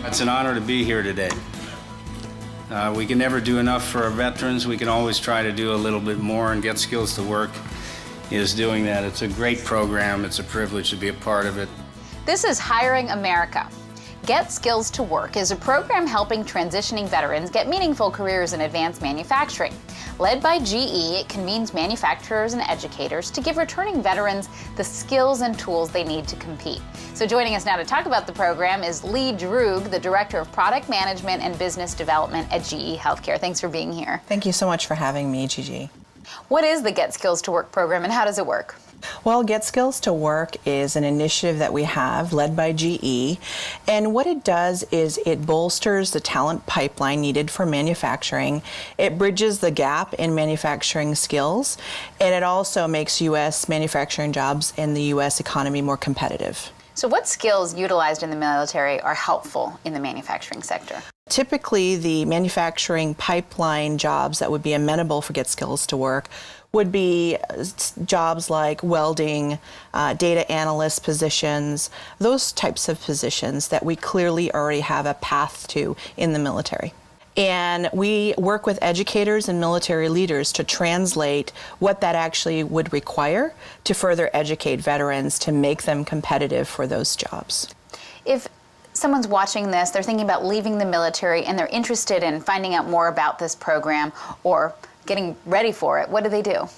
It's an honor to be here today. We can never do enough for our veterans. We can always try to do a little bit more, and Get Skills to Work is doing that. It's a great program. It's a privilege to be a part of it. This is Hiring America. Get Skills to Work is a program helping transitioning veterans get meaningful careers in advanced manufacturing. Led by GE, it convenes manufacturers and educators to give returning veterans the skills and tools they need to compete. So joining us now to talk about the program is Lee Droog, the Director of Product Management and Business Development at GE Healthcare. Thanks for being here. Thank you so much for having me, Gigi. What is the Get Skills to Work program and how does it work? Well, Get Skills to Work is an initiative that we have led by GE, and what it does is it bolsters the talent pipeline needed for manufacturing. It bridges the gap in manufacturing skills, and it also makes U.S. manufacturing jobs and the U.S. economy more competitive. So what skills utilized in the military are helpful in the manufacturing sector? Typically, the manufacturing pipeline jobs that would be amenable for Get Skills to Work would be jobs like welding, data analyst positions, those types of positions that we clearly already have a path to in the military. And we work with educators and military leaders to translate what that actually would require to further educate veterans to make them competitive for those jobs. If someone's watching this, they're thinking about leaving the military and they're interested in finding out more about this program or getting ready for it, what do they do?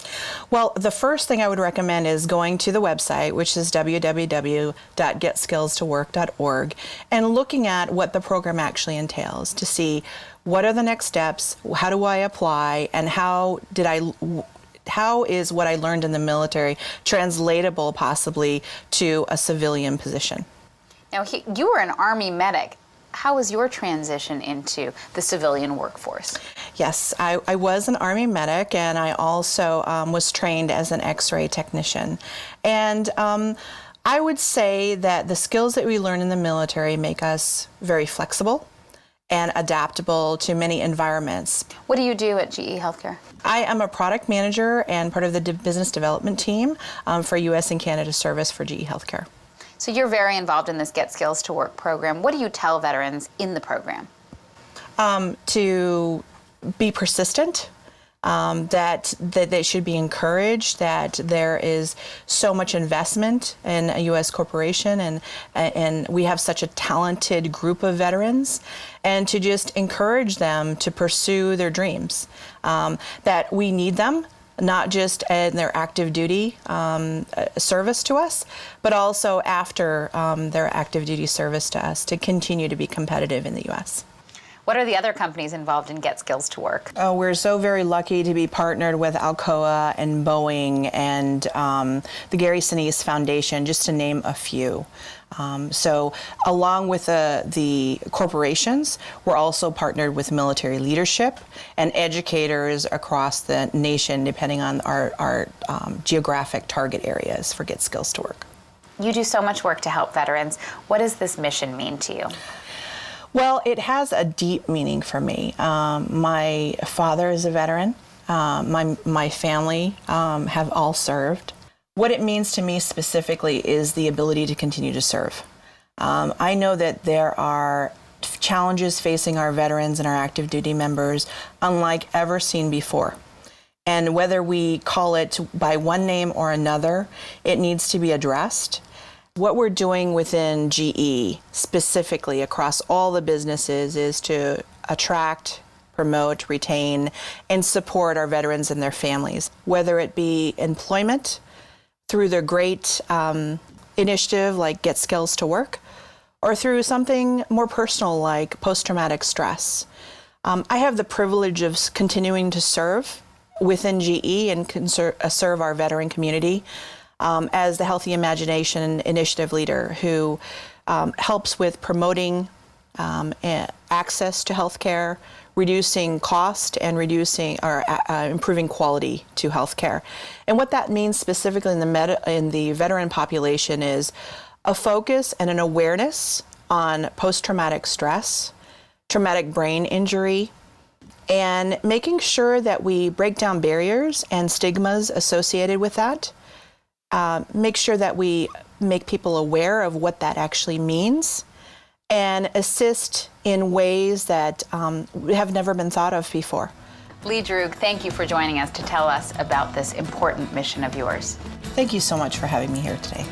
Well, the first thing I would recommend is going to the website, which is www.getskillstowork.org, and looking at what the program actually entails to see what are the next steps, how do I apply, and how is what I learned in the military translatable possibly to a civilian position. Now, you were an Army medic. How was your transition into the civilian workforce? Yes, I was an Army medic, and I also was trained as an X-ray technician. And I would say that the skills that we learn in the military make us very flexible and adaptable to many environments. What do you do at GE Healthcare? I am a product manager and part of the business development team for U.S. and Canada service for GE Healthcare. So you're very involved in this Get Skills to Work program. What do you tell veterans in the program? To be persistent, that they should be encouraged, that there is so much investment in a U.S. corporation, and we have such a talented group of veterans, and to just encourage them to pursue their dreams, that we need them, not just in their active duty service to us, but also after their active duty service to us to continue to be competitive in the U.S. What are the other companies involved in Get Skills to Work? Oh, we're so very lucky to be partnered with Alcoa and Boeing and the Gary Sinise Foundation, just to name a few. So along with the corporations, we're also partnered with military leadership and educators across the nation, depending on our geographic target areas for Get Skills to Work. You do so much work to help veterans. What does this mission mean to you? Well, it has a deep meaning for me. My father is a veteran. My family have all served. What it means to me specifically is the ability to continue to serve. I know that there are challenges facing our veterans and our active duty members unlike ever seen before. And whether we call it by one name or another, it needs to be addressed. What we're doing within GE, specifically across all the businesses, is to attract, promote, retain, and support our veterans and their families, whether it be employment through their great initiative like Get Skills to Work, or through something more personal like post-traumatic stress. I have the privilege of continuing to serve within GE and serve our veteran community as the Healthy Imagination Initiative leader who helps with promoting access to healthcare, reducing cost, and improving quality to healthcare. And what that means specifically in the veteran population is a focus and an awareness on post-traumatic stress, traumatic brain injury, and making sure that we break down barriers and stigmas associated with that. Make sure that we make people aware of what that actually means, and assist in ways that have never been thought of before. Lee Droog, thank you for joining us to tell us about this important mission of yours. Thank you so much for having me here today.